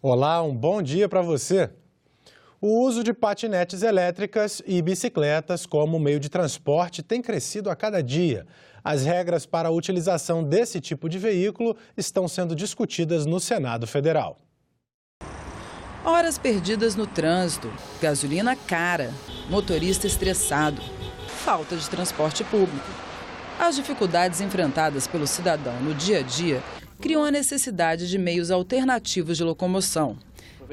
Olá, um bom dia para você. O uso de patinetes elétricas e bicicletas como meio de transporte tem crescido a cada dia. As regras para a utilização desse tipo de veículo estão sendo discutidas no Senado Federal. Horas perdidas no trânsito, gasolina cara, motorista estressado, falta de transporte público. As dificuldades enfrentadas pelo cidadão no dia a dia criam a necessidade de meios alternativos de locomoção.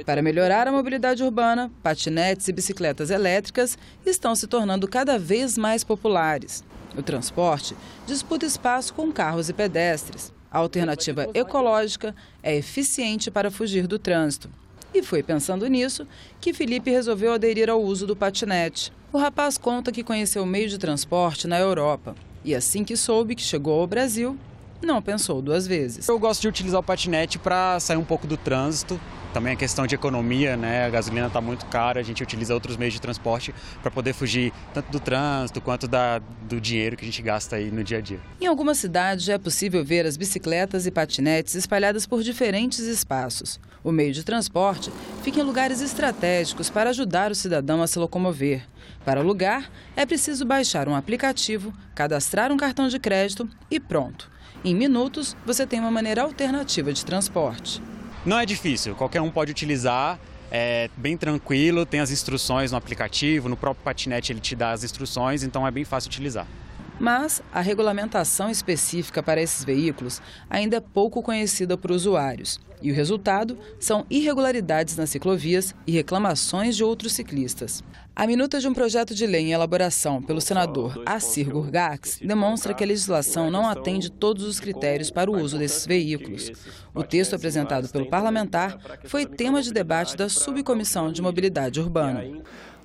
Para melhorar a mobilidade urbana, patinetes e bicicletas elétricas estão se tornando cada vez mais populares. O transporte disputa espaço com carros e pedestres. A alternativa ecológica é eficiente para fugir do trânsito. E foi pensando nisso que Felipe resolveu aderir ao uso do patinete. O rapaz conta que conheceu o meio de transporte na Europa. E assim que soube que chegou ao Brasil, não pensou duas vezes. Eu gosto de utilizar o patinete para sair um pouco do trânsito. Também a questão de economia, né? A gasolina está muito cara, a gente utiliza outros meios de transporte para poder fugir tanto do trânsito quanto do dinheiro que a gente gasta aí no dia a dia. Em algumas cidades já é possível ver as bicicletas e patinetes espalhadas por diferentes espaços. O meio de transporte fica em lugares estratégicos para ajudar o cidadão a se locomover. Para alugar, é preciso baixar um aplicativo, cadastrar um cartão de crédito e pronto. Em minutos, você tem uma maneira alternativa de transporte. Não é difícil, qualquer um pode utilizar, é bem tranquilo, tem as instruções no aplicativo, no próprio patinete ele te dá as instruções, então é bem fácil utilizar. Mas a regulamentação específica para esses veículos ainda é pouco conhecida por usuários. E o resultado são irregularidades nas ciclovias e reclamações de outros ciclistas. A minuta de um projeto de lei em elaboração pelo senador Assir Gurgax demonstra que a legislação não atende todos os critérios para o uso desses veículos. O texto apresentado pelo parlamentar foi tema de debate da Subcomissão de Mobilidade Urbana.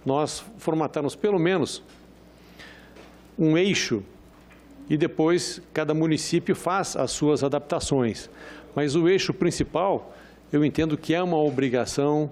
Nós formatamos pelo menos um eixo e depois cada município faz as suas adaptações. Mas o eixo principal, eu entendo que é uma obrigação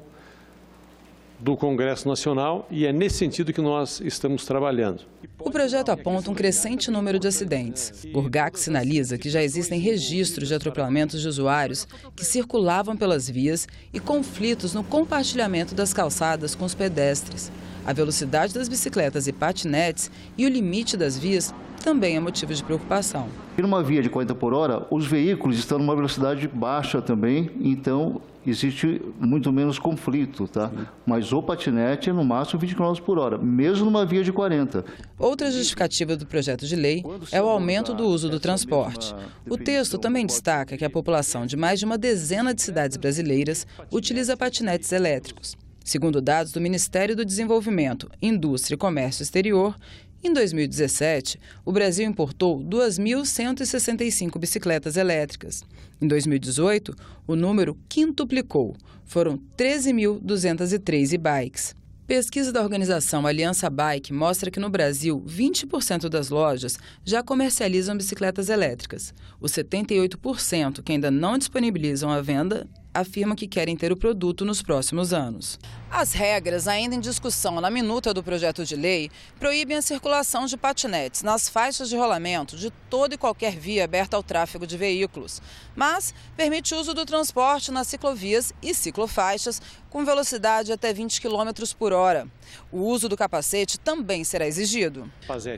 do Congresso Nacional e é nesse sentido que nós estamos trabalhando. O projeto aponta um crescente número de acidentes. Gurgax sinaliza que já existem registros de atropelamentos de usuários que circulavam pelas vias e conflitos no compartilhamento das calçadas com os pedestres. A velocidade das bicicletas e patinetes e o limite das vias também é motivo de preocupação. E numa via de 40 por hora, os veículos estão numa velocidade baixa também, então existe muito menos conflito, tá? Mas o patinete é no máximo 20 km por hora, mesmo numa via de 40. Outra justificativa do projeto de lei é o aumento do uso do transporte. O texto também destaca que a população de mais de uma dezena de cidades brasileiras utiliza patinetes elétricos. Segundo dados do Ministério do Desenvolvimento, Indústria e Comércio Exterior, em 2017, o Brasil importou 2.165 bicicletas elétricas. Em 2018, o número quintuplicou. Foram 13.203 e-bikes. Pesquisa da organização Aliança Bike mostra que no Brasil, 20% das lojas já comercializam bicicletas elétricas. Os 78% que ainda não disponibilizam a venda afirmam que querem ter o produto nos próximos anos. As regras, ainda em discussão na minuta do projeto de lei, proíbem a circulação de patinetes nas faixas de rolamento de toda e qualquer via aberta ao tráfego de veículos, mas permite o uso do transporte nas ciclovias e ciclofaixas com velocidade até 20 km por hora. O uso do capacete também será exigido.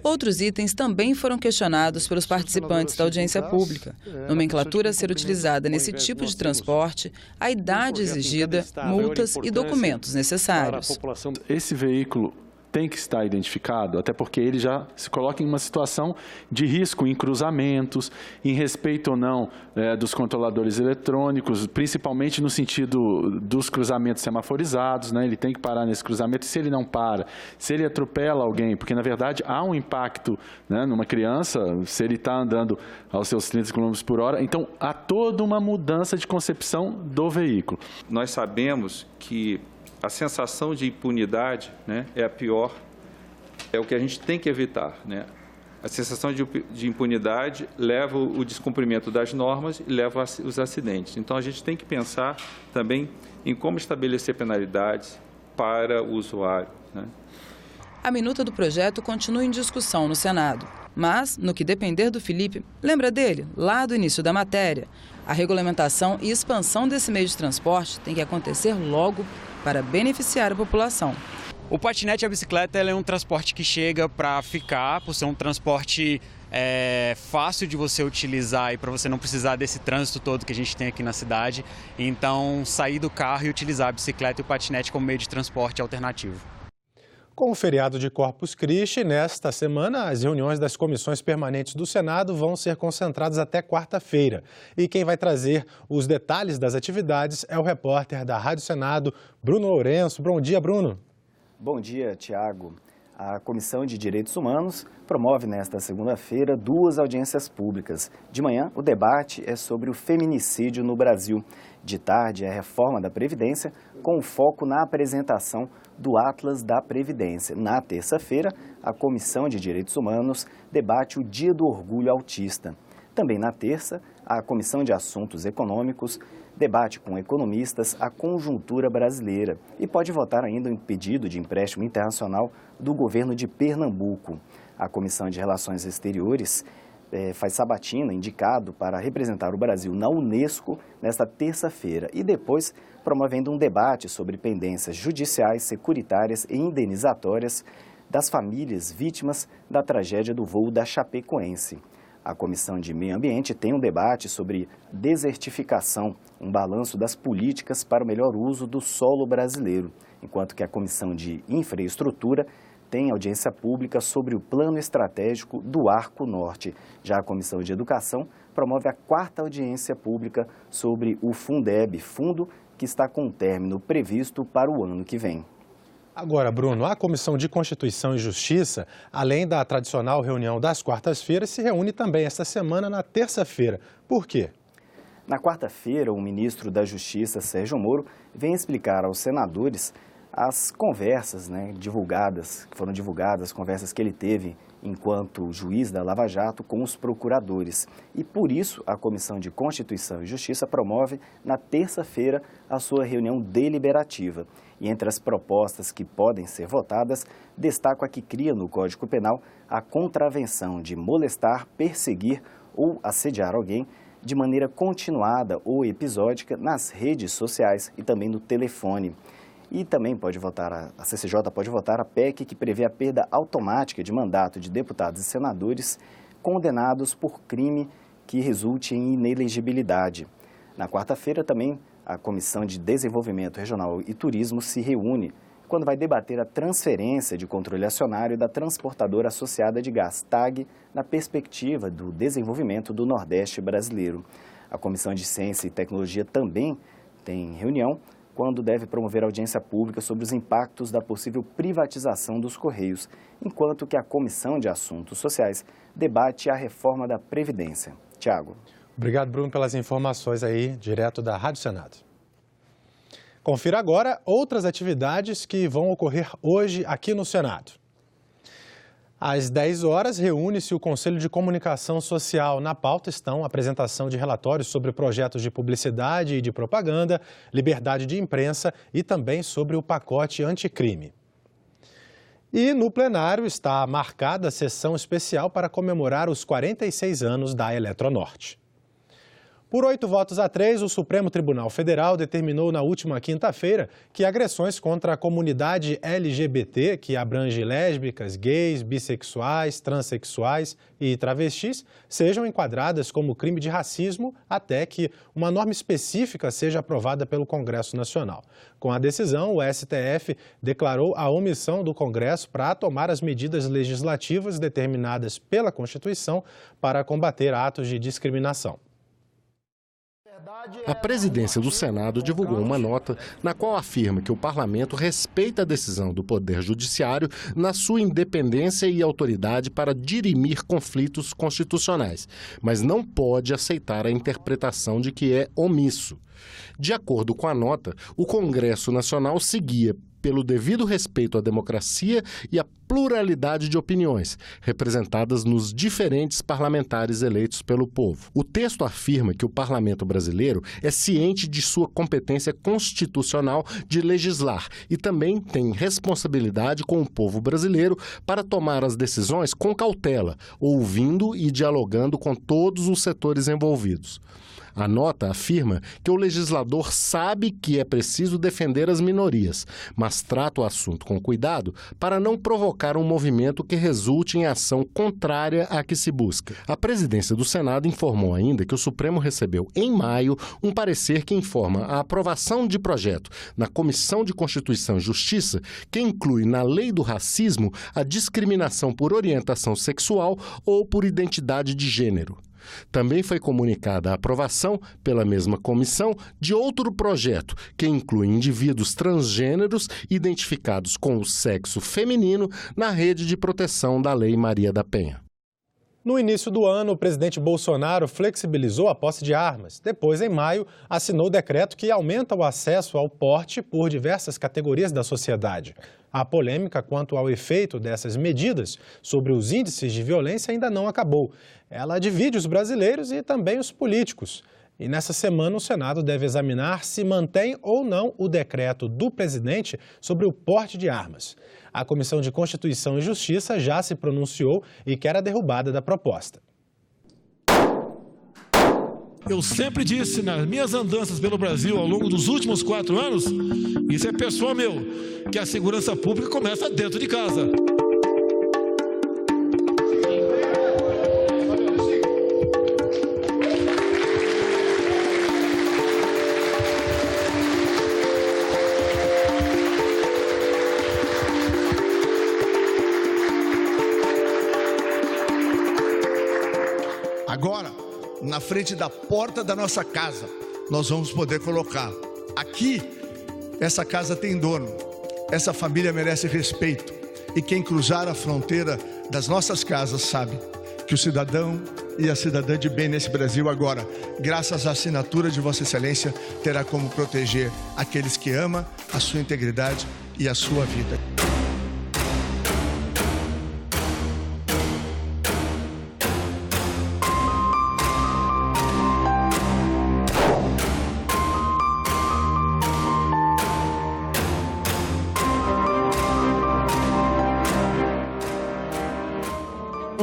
Outros itens também foram questionados pelos participantes da audiência pública. Nomenclatura a ser utilizada nesse tipo de transporte, a idade exigida, multas e documentos necessários. Esse veículo tem que estar identificado, até porque ele já se coloca em uma situação de risco em cruzamentos, em respeito ou não dos controladores eletrônicos, principalmente no sentido dos cruzamentos semaforizados, né? Ele tem que parar nesse cruzamento, e se ele não para, se ele atropela alguém, porque na verdade há um impacto, né, numa criança, se ele está andando aos seus 30 km por hora, então há toda uma mudança de concepção do veículo. Nós sabemos que a sensação de impunidade, né, é a pior, é o que a gente tem que evitar, né? A sensação de impunidade leva o descumprimento das normas e leva os acidentes. Então, a gente tem que pensar também em como estabelecer penalidades para o usuário, né? A minuta do projeto continua em discussão no Senado. Mas, no que depender do Felipe, lembra dele, lá do início da matéria, a regulamentação e expansão desse meio de transporte tem que acontecer logo para beneficiar a população. O patinete e a bicicleta é um transporte que chega para ficar, por ser um transporte fácil de você utilizar e para você não precisar desse trânsito todo que a gente tem aqui na cidade. Então, sair do carro e utilizar a bicicleta e o patinete como meio de transporte alternativo. Com o feriado de Corpus Christi, nesta semana, as reuniões das comissões permanentes do Senado vão ser concentradas até quarta-feira. E quem vai trazer os detalhes das atividades é o repórter da Rádio Senado, Bruno Lourenço. Bom dia, Bruno. Bom dia, Tiago. A Comissão de Direitos Humanos promove nesta segunda-feira 2 audiências públicas. De manhã, o debate é sobre o feminicídio no Brasil. De tarde, a reforma da Previdência, com foco na apresentação do Atlas da Previdência. Na terça-feira, a Comissão de Direitos Humanos debate o Dia do Orgulho Autista. Também na terça, a Comissão de Assuntos Econômicos debate com economistas a conjuntura brasileira e pode votar ainda em pedido de empréstimo internacional do governo de Pernambuco. A Comissão de Relações Exteriores faz sabatina, indicado para representar o Brasil na Unesco nesta terça-feira e depois promovendo um debate sobre pendências judiciais, securitárias e indenizatórias das famílias vítimas da tragédia do voo da Chapecoense. A Comissão de Meio Ambiente tem um debate sobre desertificação, um balanço das políticas para o melhor uso do solo brasileiro, enquanto que a Comissão de Infraestrutura tem audiência pública sobre o Plano Estratégico do Arco Norte. Já a Comissão de Educação promove a 4ª audiência pública sobre o Fundeb, fundo que está com término previsto para o ano que vem. Agora, Bruno, a Comissão de Constituição e Justiça, além da tradicional reunião das quartas-feiras, se reúne também esta semana na terça-feira. Por quê? Na quarta-feira, o ministro da Justiça, Sérgio Moro, vem explicar aos senadores as conversas que foram divulgadas, conversas que ele teve enquanto juiz da Lava Jato com os procuradores. E por isso, a Comissão de Constituição e Justiça promove na terça-feira a sua reunião deliberativa. E entre as propostas que podem ser votadas, destaco a que cria no Código Penal a contravenção de molestar, perseguir ou assediar alguém de maneira continuada ou episódica nas redes sociais e também no telefone. E também a CCJ pode votar a PEC que prevê a perda automática de mandato de deputados e senadores condenados por crime que resulte em inelegibilidade. Na quarta-feira também a Comissão de Desenvolvimento Regional e Turismo se reúne quando vai debater a transferência de controle acionário da transportadora associada de gás TAG na perspectiva do desenvolvimento do Nordeste brasileiro. A Comissão de Ciência e Tecnologia também tem reunião quando deve promover audiência pública sobre os impactos da possível privatização dos Correios, enquanto que a Comissão de Assuntos Sociais debate a reforma da Previdência. Tiago. Obrigado, Bruno, pelas informações aí, direto da Rádio Senado. Confira agora outras atividades que vão ocorrer hoje aqui no Senado. Às 10 horas, reúne-se o Conselho de Comunicação Social. Na pauta estão a apresentação de relatórios sobre projetos de publicidade e de propaganda, liberdade de imprensa e também sobre o pacote anticrime. E no plenário está marcada a sessão especial para comemorar os 46 anos da Eletronorte. Por 8 votos a 3, o Supremo Tribunal Federal determinou na última quinta-feira que agressões contra a comunidade LGBT, que abrange lésbicas, gays, bissexuais, transexuais e travestis, sejam enquadradas como crime de racismo até que uma norma específica seja aprovada pelo Congresso Nacional. Com a decisão, o STF declarou a omissão do Congresso para tomar as medidas legislativas determinadas pela Constituição para combater atos de discriminação. A presidência do Senado divulgou uma nota na qual afirma que o parlamento respeita a decisão do Poder Judiciário na sua independência e autoridade para dirimir conflitos constitucionais, mas não pode aceitar a interpretação de que é omisso. De acordo com a nota, o Congresso Nacional seguia pelo devido respeito à democracia e à pluralidade de opiniões, representadas nos diferentes parlamentares eleitos pelo povo. O texto afirma que o parlamento brasileiro é ciente de sua competência constitucional de legislar e também tem responsabilidade com o povo brasileiro para tomar as decisões com cautela, ouvindo e dialogando com todos os setores envolvidos. A nota afirma que o legislador sabe que é preciso defender as minorias, mas trata o assunto com cuidado para não provocar um movimento que resulte em ação contrária à que se busca. A presidência do Senado informou ainda que o Supremo recebeu, em maio, um parecer que informa a aprovação de projeto na Comissão de Constituição e Justiça, que inclui na lei do racismo a discriminação por orientação sexual ou por identidade de gênero. Também foi comunicada a aprovação, pela mesma comissão, de outro projeto que inclui indivíduos transgêneros identificados com o sexo feminino na rede de proteção da Lei Maria da Penha. No início do ano, o presidente Bolsonaro flexibilizou a posse de armas. Depois, em maio, assinou o decreto que aumenta o acesso ao porte por diversas categorias da sociedade. A polêmica quanto ao efeito dessas medidas sobre os índices de violência ainda não acabou. Ela divide os brasileiros e também os políticos. E nessa semana, o Senado deve examinar se mantém ou não o decreto do presidente sobre o porte de armas. A Comissão de Constituição e Justiça já se pronunciou e quer a derrubada da proposta. Eu sempre disse nas minhas andanças pelo Brasil ao longo dos últimos 4 anos, isso é pessoal meu, que a segurança pública começa dentro de casa. Agora, na frente da porta da nossa casa, nós vamos poder colocar: aqui, essa casa tem dono, essa família merece respeito. E quem cruzar a fronteira das nossas casas sabe que o cidadão e a cidadã de bem nesse Brasil agora, graças à assinatura de Vossa Excelência, terá como proteger aqueles que amam a sua integridade e a sua vida.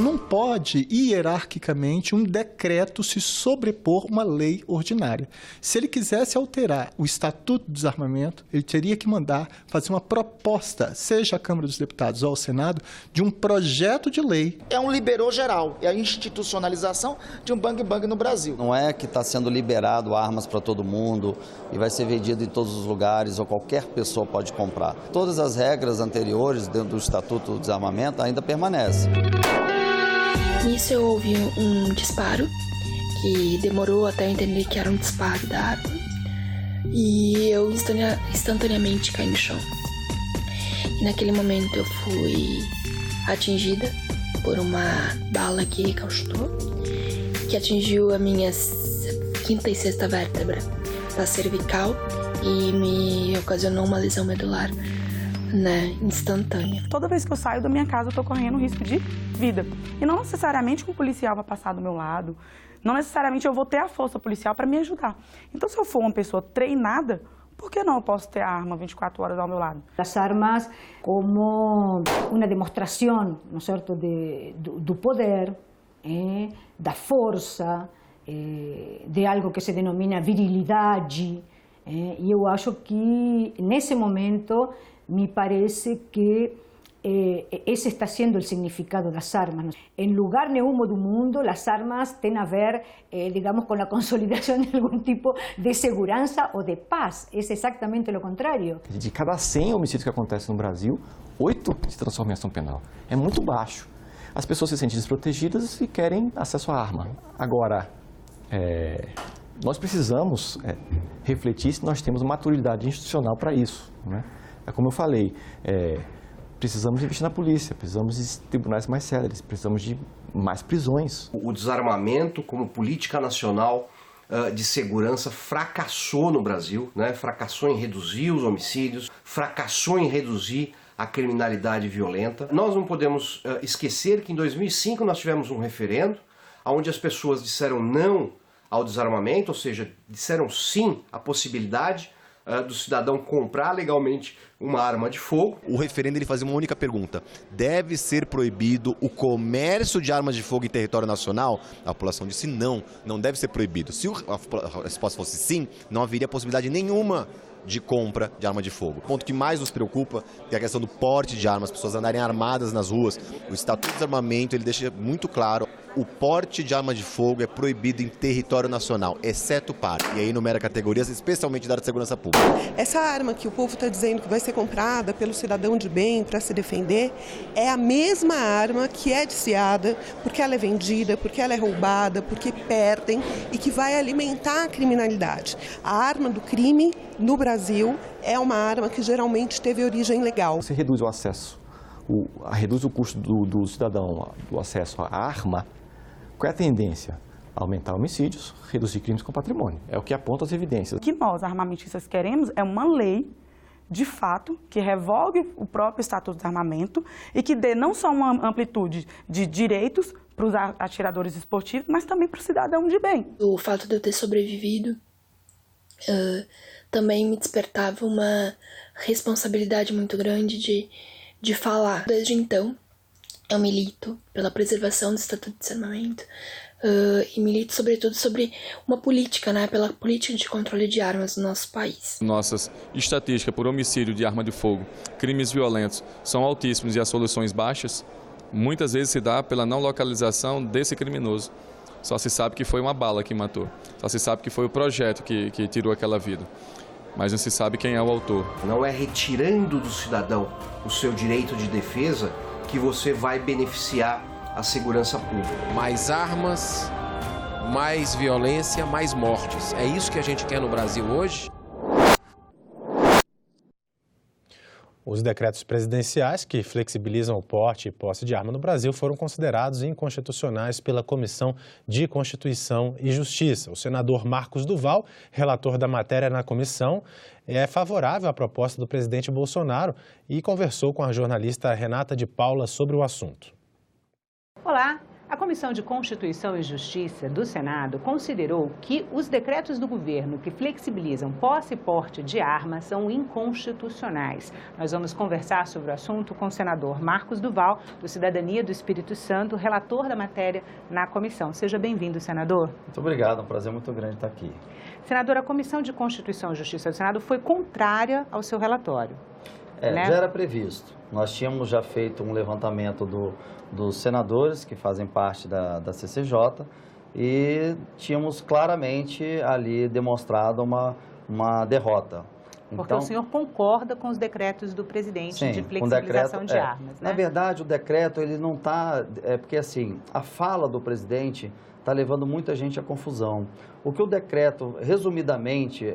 Não pode, hierarquicamente, um decreto se sobrepor uma lei ordinária. Se ele quisesse alterar o Estatuto do Desarmamento, ele teria que mandar fazer uma proposta, seja à Câmara dos Deputados ou ao Senado, de um projeto de lei. É um liberou geral, é a institucionalização de um bang-bang no Brasil. Não é que está sendo liberado armas para todo mundo e vai ser vendido em todos os lugares ou qualquer pessoa pode comprar. Todas as regras anteriores dentro do Estatuto do Desarmamento ainda permanecem. Nisso eu ouvi um disparo, que demorou até eu entender que era um disparo da arma. E eu instantaneamente caí no chão. E naquele momento eu fui atingida por uma bala que recalchutou, que atingiu a minha 5ª e 6ª vértebra da cervical e me ocasionou uma lesão medular, instantânea. Toda vez que eu saio da minha casa, eu tô correndo risco de vida. E não necessariamente um policial vai passar do meu lado, não necessariamente eu vou ter a força policial para me ajudar. Então, se eu for uma pessoa treinada, por que não eu posso ter a arma 24 horas ao meu lado? As armas como uma demonstração, não é certo, do poder, da força, de algo que se denomina virilidade. E eu acho que, nesse momento, me parece que esse está sendo o significado das armas. Em lugar nenhum do mundo, as armas têm a ver, digamos, com a consolidação de algum tipo de segurança ou de paz. É exatamente o contrário. De cada 100 homicídios que acontecem no Brasil, 8 se transformam em ação penal. É muito baixo. As pessoas se sentem desprotegidas e querem acesso à arma. Agora, nós precisamos refletir se nós temos maturidade institucional para isso, né? É como eu falei, precisamos investir na polícia, precisamos de tribunais mais céleres, precisamos de mais prisões. O desarmamento como política nacional de segurança fracassou no Brasil, né? Fracassou em reduzir os homicídios, fracassou em reduzir a criminalidade violenta. Nós não podemos esquecer que em 2005 nós tivemos um referendo onde as pessoas disseram não ao desarmamento, ou seja, disseram sim à possibilidade do cidadão comprar legalmente uma arma de fogo. O referendo ele fazia uma única pergunta: deve ser proibido o comércio de armas de fogo em território nacional? A população disse não, não deve ser proibido. Se a resposta fosse sim, não haveria possibilidade nenhuma de compra de arma de fogo. O ponto que mais nos preocupa é a questão do porte de armas, as pessoas andarem armadas nas ruas. O Estatuto de Desarmamento ele deixa muito claro: o porte de arma de fogo é proibido em território nacional, exceto para, e aí enumera categorias, especialmente da área de segurança pública. Essa arma que o povo está dizendo que vai ser comprada pelo cidadão de bem para se defender é a mesma arma que é viciada, porque ela é vendida, porque ela é roubada, porque perdem e que vai alimentar a criminalidade. A arma do crime no Brasil é uma arma que geralmente teve origem legal. Você reduz o acesso, reduz o custo do cidadão do acesso à arma. Qual é a tendência? Aumentar homicídios, reduzir crimes com patrimônio. É o que aponta as evidências. O que nós, armamentistas, queremos é uma lei, de fato, que revogue o próprio Estatuto de Desarmamento e que dê não só uma amplitude de direitos para os atiradores esportivos, mas também para o cidadão de bem. O fato de eu ter sobrevivido também me despertava uma responsabilidade muito grande de falar. Desde então, eu milito pela preservação do Estatuto de Desarmamento e milito, sobretudo, sobre uma política, né, pela política de controle de armas no nosso país. Nossas estatísticas por homicídio de arma de fogo, crimes violentos, são altíssimos e as soluções baixas. Muitas vezes se dá pela não localização desse criminoso. Só se sabe que foi uma bala que matou. Só se sabe que foi o projeto que tirou aquela vida. Mas não se sabe quem é o autor. Não é retirando do cidadão o seu direito de defesa que você vai beneficiar a segurança pública. Mais armas, mais violência, mais mortes. É isso que a gente quer no Brasil hoje? Os decretos presidenciais que flexibilizam o porte e posse de arma no Brasil foram considerados inconstitucionais pela Comissão de Constituição e Justiça. O senador Marcos Duval, relator da matéria na comissão, é favorável à proposta do presidente Bolsonaro e conversou com a jornalista Renata de Paula sobre o assunto. Olá! A Comissão de Constituição e Justiça do Senado considerou que os decretos do governo que flexibilizam posse e porte de armas são inconstitucionais. Nós vamos conversar sobre o assunto com o senador Marcos Duval, do Cidadania do Espírito Santo, relator da matéria na comissão. Seja bem-vindo, senador. Muito obrigado, é um prazer muito grande estar aqui. Senador, a Comissão de Constituição e Justiça do Senado foi contrária ao seu relatório. Já era previsto. Nós tínhamos já feito um levantamento dos senadores que fazem parte da CCJ e tínhamos claramente ali demonstrado uma derrota. Porque o senhor concorda com os decretos do presidente de flexibilização de armas, né? Na verdade, o decreto ele não está... porque assim, a fala do presidente está levando muita gente à confusão. O que o decreto, resumidamente,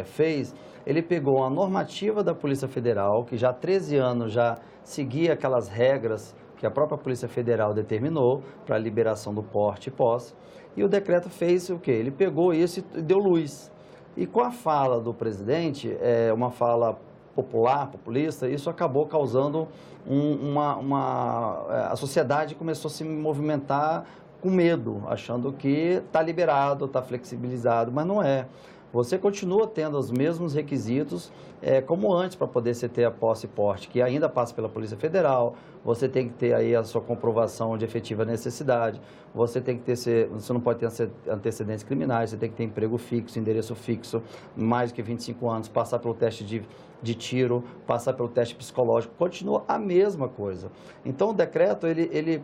fez, ele pegou a normativa da Polícia Federal, que já há 13 anos já seguia aquelas regras que a própria Polícia Federal determinou para a liberação do porte e posse, e o decreto fez o quê? Ele pegou isso e deu luz. E com a fala do presidente, uma fala popular, populista, isso acabou causando a sociedade começou a se movimentar com medo, achando que está liberado, está flexibilizado, mas não é. Você continua tendo os mesmos requisitos como antes para poder ter a posse e porte, que ainda passa pela Polícia Federal, você tem que ter aí a sua comprovação de efetiva necessidade, você não pode ter antecedentes criminais, você tem que ter emprego fixo, endereço fixo, mais de 25 anos, passar pelo teste de tiro, passar pelo teste psicológico, continua a mesma coisa. Então o decreto, ele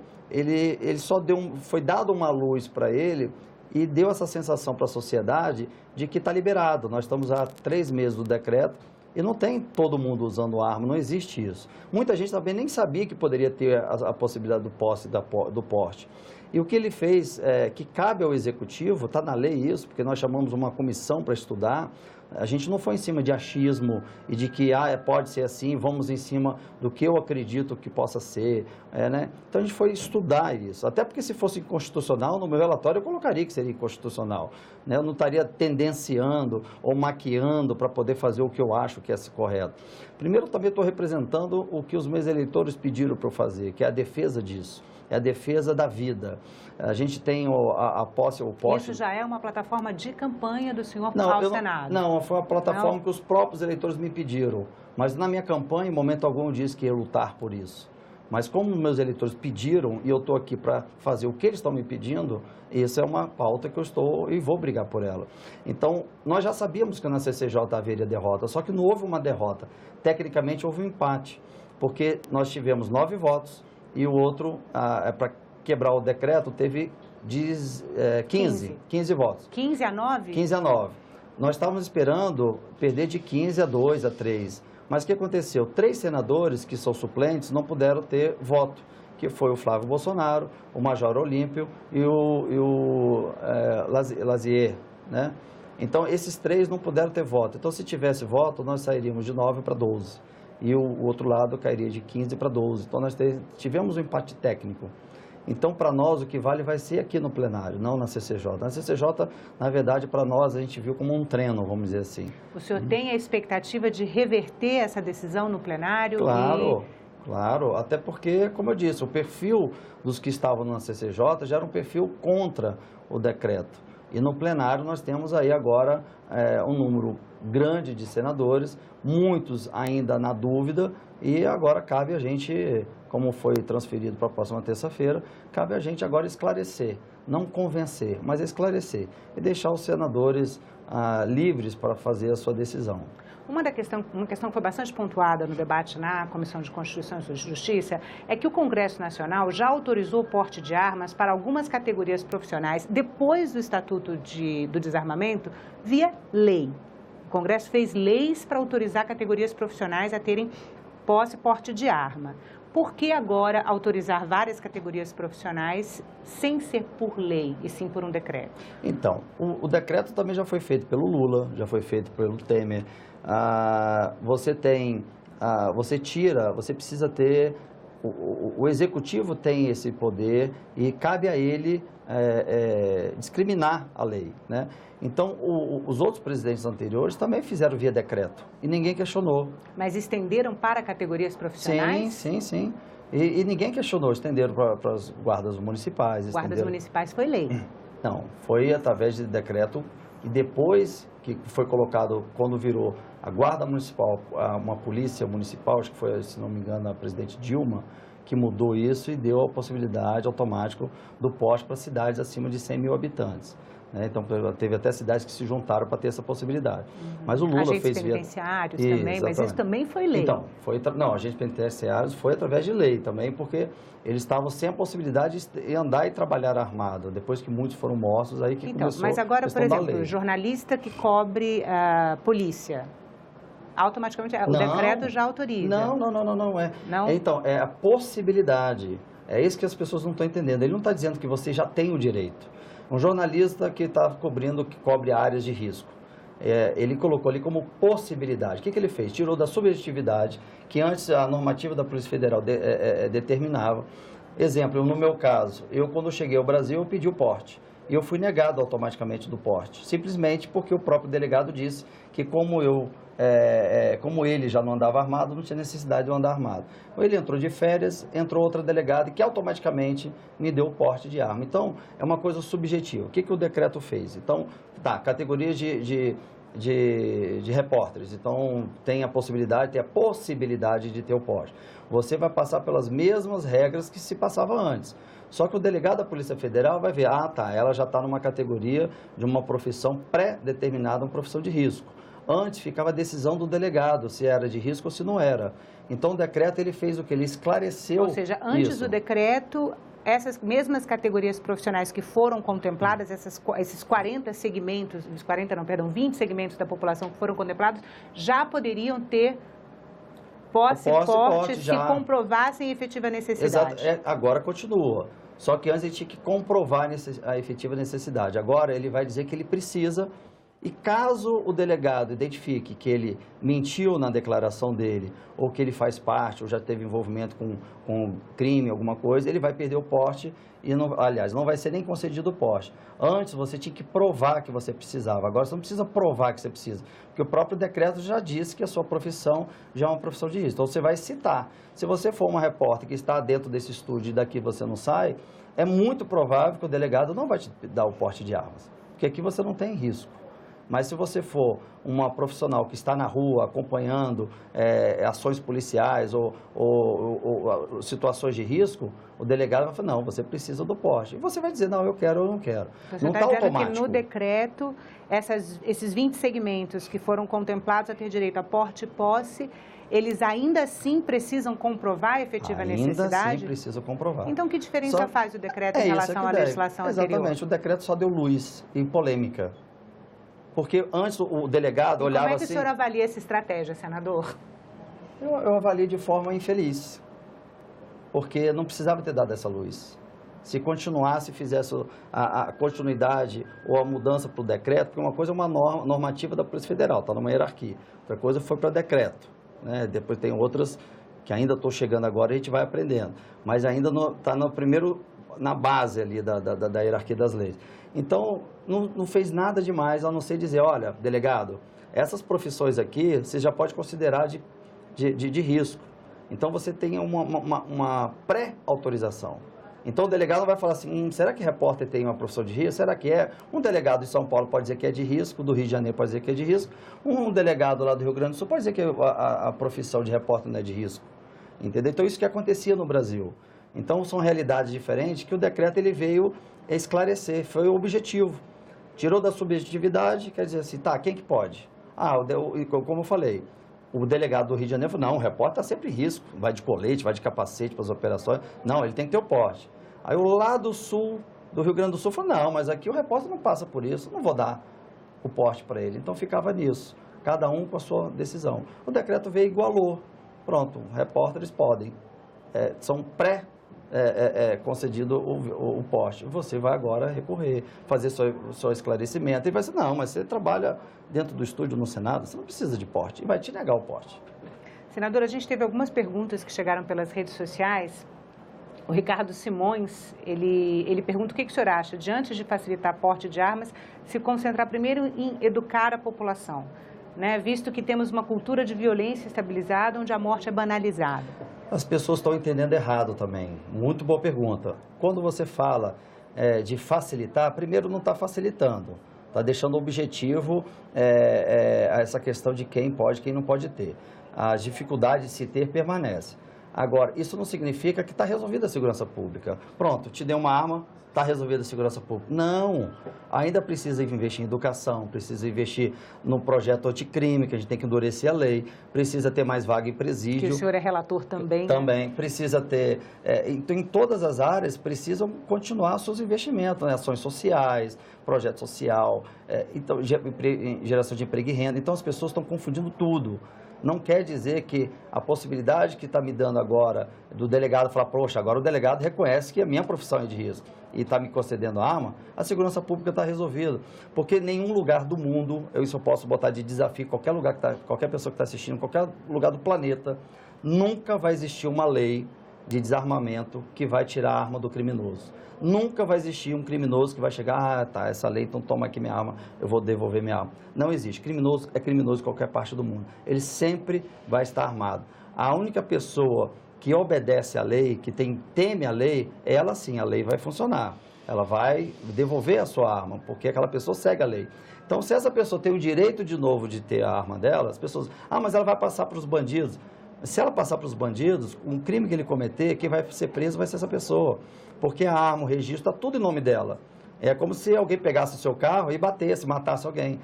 só foi dado uma luz para ele e deu essa sensação para a sociedade de que está liberado. Nós estamos há 3 meses do decreto e não tem todo mundo usando arma, não existe isso. Muita gente também nem sabia que poderia ter a possibilidade do posse do porte. E o que ele fez, que cabe ao Executivo, está na lei isso, porque nós chamamos uma comissão para estudar, A gente não foi em cima de achismo e de que pode ser assim, vamos em cima do que eu acredito que possa ser. Né? Então a gente foi estudar isso. Até porque se fosse inconstitucional, no meu relatório eu colocaria que seria inconstitucional. Né? Eu não estaria tendenciando ou maquiando para poder fazer o que eu acho que é correto. Primeiro, eu também estou representando o que os meus eleitores pediram para eu fazer, que é a defesa disso. É a defesa da vida. A gente tem a posse... Isso já é uma plataforma de campanha do senhor ao Senado? Não, foi uma plataforma que os próprios eleitores me pediram. Mas na minha campanha, em momento algum, eu disse que ia lutar por isso. Mas como meus eleitores pediram, e eu estou aqui para fazer o que eles estão me pedindo, essa é uma pauta que eu estou e vou brigar por ela. Então, nós já sabíamos que na CCJ haveria derrota, só que não houve uma derrota. Tecnicamente, houve um empate, porque nós tivemos 9 votos, e o outro, para quebrar o decreto, teve 15 votos. 15 a 9? 15 a 9. Nós estávamos esperando perder de 15 a 2, a 3. Mas o que aconteceu? 3 senadores que são suplentes não puderam ter voto, que foi o Flávio Bolsonaro, o Major Olímpio e o Lazier, né? Então, esses 3 não puderam ter voto. Então, se tivesse voto, nós sairíamos de 9 para 12. E o outro lado cairia de 15 para 12. Então, nós tivemos um empate técnico. Então, para nós, o que vale vai ser aqui no plenário, não na CCJ. Na CCJ, na verdade, para nós, a gente viu como um treino, vamos dizer assim. O senhor tem a expectativa de reverter essa decisão no plenário? Claro. Até porque, como eu disse, o perfil dos que estavam na CCJ já era um perfil contra o decreto. E no plenário nós temos aí agora um número grande de senadores, muitos ainda na dúvida, e agora cabe a gente, como foi transferido para a próxima terça-feira, cabe a gente agora esclarecer, não convencer, mas esclarecer e deixar os senadores livres para fazer a sua decisão. Uma questão que foi bastante pontuada no debate na Comissão de Constituição e Justiça é que o Congresso Nacional já autorizou o porte de armas para algumas categorias profissionais depois do Estatuto do Desarmamento via lei. O Congresso fez leis para autorizar categorias profissionais a terem posse e porte de arma. Por que agora autorizar várias categorias profissionais sem ser por lei e sim por um decreto? Então, o decreto também já foi feito pelo Lula, já foi feito pelo Temer. Você precisa ter, o executivo tem esse poder e cabe a ele discriminar a lei, né? Então, os outros presidentes anteriores também fizeram via decreto e ninguém questionou. Mas estenderam para categorias profissionais? Sim. E ninguém questionou, estenderam para as guardas municipais. Guardas municipais foi lei? Não, foi através de decreto e depois que foi colocado, quando virou a guarda municipal, uma polícia municipal, acho que foi, se não me engano, a presidente Dilma, que mudou isso e deu a possibilidade automática do porte para cidades acima de 100 mil habitantes. Então, teve até cidades que se juntaram para ter essa possibilidade. Mas o Lula agentes fez... penitenciários também, exatamente. Mas isso também foi lei. Então, agentes penitenciários foi através de lei também, porque eles estavam sem a possibilidade de andar e trabalhar armado. Depois que muitos foram mortos, aí que começou mas agora, a questão por da exemplo, lei. O jornalista que cobre a polícia, automaticamente o decreto já autoriza. Não. Então, é a possibilidade. É isso que as pessoas não estão entendendo. Ele não está dizendo que você já tem o direito. Um jornalista que cobre áreas de risco. Ele colocou ali como possibilidade. O que ele fez? Tirou da subjetividade, que antes a normativa da Polícia Federal determinava. Exemplo, no meu caso, quando cheguei ao Brasil, eu pedi o porte. E eu fui negado automaticamente do porte. Simplesmente porque o próprio delegado disse que como ele já não andava armado, não tinha necessidade de eu andar armado. Ele entrou de férias, entrou outra delegada que automaticamente me deu o porte de arma. Então, é uma coisa subjetiva. O que o decreto fez? Então, categorias de repórteres. Então, tem a possibilidade de ter o porte. Você vai passar pelas mesmas regras que se passava antes. Só que o delegado da Polícia Federal vai ver, ela já está numa categoria de uma profissão pré-determinada, uma profissão de risco. Antes ficava a decisão do delegado, se era de risco ou se não era. Então o decreto ele fez o que? Ele esclareceu. Ou seja, antes do decreto, essas mesmas categorias profissionais que foram contempladas, esses 40 segmentos, 20 segmentos da população que foram contemplados, já poderiam ter posse e porte se comprovassem efetiva necessidade. Exato. Agora continua. Só que antes ele tinha que comprovar a efetiva necessidade. Agora ele vai dizer que ele precisa E caso o delegado identifique que ele mentiu na declaração dele, ou que ele faz parte, ou já teve envolvimento com crime, alguma coisa, ele vai perder o porte e, não, aliás, não vai ser nem concedido o porte. Antes você tinha que provar que você precisava, agora você não precisa provar que você precisa, porque o próprio decreto já disse que a sua profissão já é uma profissão de risco. Então você vai citar. Se você for uma repórter que está dentro desse estúdio e daqui você não sai, é muito provável que o delegado não vai te dar o porte de armas, porque aqui você não tem risco. Mas se você for uma profissional que está na rua acompanhando ações policiais ou situações de risco, o delegado vai falar, não, você precisa do porte. E você vai dizer, não, eu quero ou não quero. Você não está está dizendo automático. que no decreto, esses 20 segmentos que foram contemplados a ter direito a porte e posse, eles ainda assim precisam comprovar a efetiva necessidade? Ainda assim precisam comprovar. Então, que diferença faz o decreto em relação à legislação anterior? Exatamente, o decreto só deu luz e polêmica. Porque antes o delegado olhava assim... Como é que o senhor avalia essa estratégia, senador? Eu avalio de forma infeliz, porque não precisava ter dado essa luz. Se continuasse, fizesse a continuidade ou a mudança para o decreto, porque uma coisa é uma normativa da Polícia Federal, está numa hierarquia. Outra coisa foi para decreto, né? Depois tem outras que ainda estou chegando agora e a gente vai aprendendo. Mas ainda está na base ali da hierarquia das leis. Então, não fez nada demais, a não ser dizer, olha, delegado, essas profissões aqui, você já pode considerar de risco. Então, você tem uma pré-autorização. Então, o delegado vai falar assim, será que repórter tem uma profissão de risco? Será que é? Um delegado de São Paulo pode dizer que é de risco, do Rio de Janeiro pode dizer que é de risco. Um delegado lá do Rio Grande do Sul pode dizer que a profissão de repórter não é de risco. Entendeu? Então, isso que acontecia no Brasil. Então, são realidades diferentes que o decreto ele veio esclarecer, foi o objetivo. Tirou da subjetividade, quer dizer assim, tá, quem que pode? Como eu falei, o delegado do Rio de Janeiro falou, não, o repórter está sempre em risco, vai de colete, vai de capacete para as operações, não, ele tem que ter o porte. Aí o lado sul do Rio Grande do Sul falou, não, mas aqui o repórter não passa por isso, não vou dar o porte para ele. Então ficava nisso, cada um com a sua decisão. O decreto veio e igualou, pronto, repórteres podem, são concedido o porte. Você vai agora recorrer, fazer seu esclarecimento e vai dizer, não, mas você trabalha dentro do estúdio no Senado, você não precisa de porte e vai te negar o porte. Senadora, a gente teve algumas perguntas que chegaram pelas redes sociais. O Ricardo Simões, ele pergunta o que o senhor acha de, antes de facilitar porte de armas, se concentrar primeiro em educar a população, né? Visto que temos uma cultura de violência estabilizada onde a morte é banalizada. As pessoas estão entendendo errado também. Muito boa pergunta. Quando você fala de facilitar, primeiro não está facilitando. Está deixando objetivo essa questão de quem pode e quem não pode ter. A dificuldade de se ter permanece. Agora, isso não significa que está resolvida a segurança pública. Pronto, te dei uma arma, está resolvida a segurança pública. Não, ainda precisa investir em educação, precisa investir no projeto anticrime, que a gente tem que endurecer a lei, precisa ter mais vaga em presídio. Que o senhor é relator também. Também, né? Precisa ter, então em todas as áreas precisam continuar seus investimentos, né? Ações sociais, projeto social, então, geração de emprego e renda. Então as pessoas estão confundindo tudo. Não quer dizer que a possibilidade que está me dando agora do delegado falar, poxa, agora o delegado reconhece que a minha profissão é de risco e está me concedendo arma, a segurança pública está resolvida. Porque nenhum lugar do mundo, isso eu posso botar de desafio, qualquer lugar qualquer pessoa que está assistindo, qualquer lugar do planeta, nunca vai existir uma lei de desarmamento que vai tirar a arma do criminoso. Nunca vai existir um criminoso que vai chegar, tá, essa lei, então toma aqui minha arma, eu vou devolver minha arma. Não existe. Criminoso é criminoso em qualquer parte do mundo. Ele sempre vai estar armado. A única pessoa que obedece à lei, que teme a lei, ela sim, a lei vai funcionar. Ela vai devolver a sua arma, porque aquela pessoa segue a lei. Então, se essa pessoa tem o direito de novo de ter a arma dela, as pessoas, mas ela vai passar para os bandidos. Se ela passar para os bandidos, um crime que ele cometer, quem vai ser preso vai ser essa pessoa. Porque a arma, o registro, está tudo em nome dela. É como se alguém pegasse o seu carro e batesse, matasse alguém.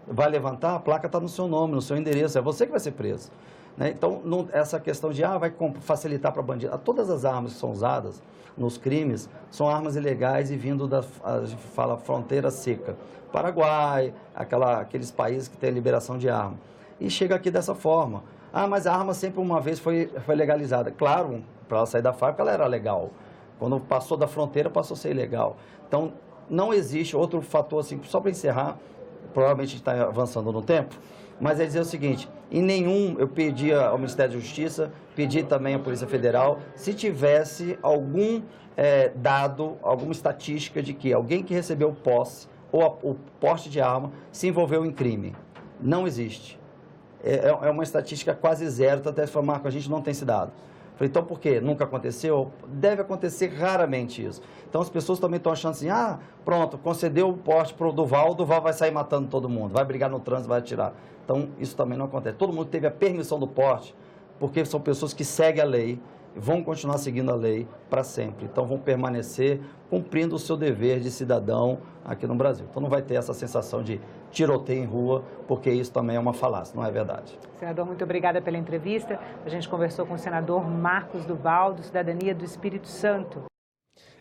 Vai levantar, a placa está no seu nome, no seu endereço, é você que vai ser preso. Né? Então, essa questão de, vai facilitar para bandido. Todas as armas que são usadas nos crimes são armas ilegais e vindo a gente fala, fronteira seca. Paraguai, aqueles países que têm liberação de arma. E chega aqui dessa forma. Mas a arma sempre uma vez foi legalizada. Claro, para ela sair da fábrica, ela era legal. Quando passou da fronteira, passou a ser ilegal. Então, não existe outro fator, assim, só para encerrar, provavelmente está avançando no tempo, mas é dizer o seguinte, em nenhum eu pedi ao Ministério da Justiça, pedi também à Polícia Federal, se tivesse algum dado, alguma estatística de que alguém que recebeu posse ou o porte de arma se envolveu em crime. Não existe. É uma estatística quase zero, até se falar, Marco, a gente não tem esse dado. Falei, então por quê? Nunca aconteceu? Deve acontecer raramente isso. Então as pessoas também estão achando assim, pronto, concedeu o porte para o Duval vai sair matando todo mundo, vai brigar no trânsito, vai atirar. Então isso também não acontece. Todo mundo teve a permissão do porte, porque são pessoas que seguem a lei, vão continuar seguindo a lei para sempre. Então vão permanecer cumprindo o seu dever de cidadão aqui no Brasil. Então não vai ter essa sensação de tiroteio em rua, porque isso também é uma falácia, não é verdade. Senador, muito obrigada pela entrevista. A gente conversou com o senador Marcos Duval, do Cidadania do Espírito Santo.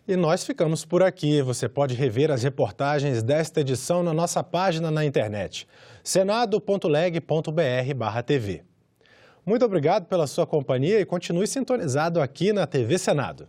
E nós ficamos por aqui. Você pode rever as reportagens desta edição na nossa página na internet, senado.leg.br/tv. Muito obrigado pela sua companhia e continue sintonizado aqui na TV Senado.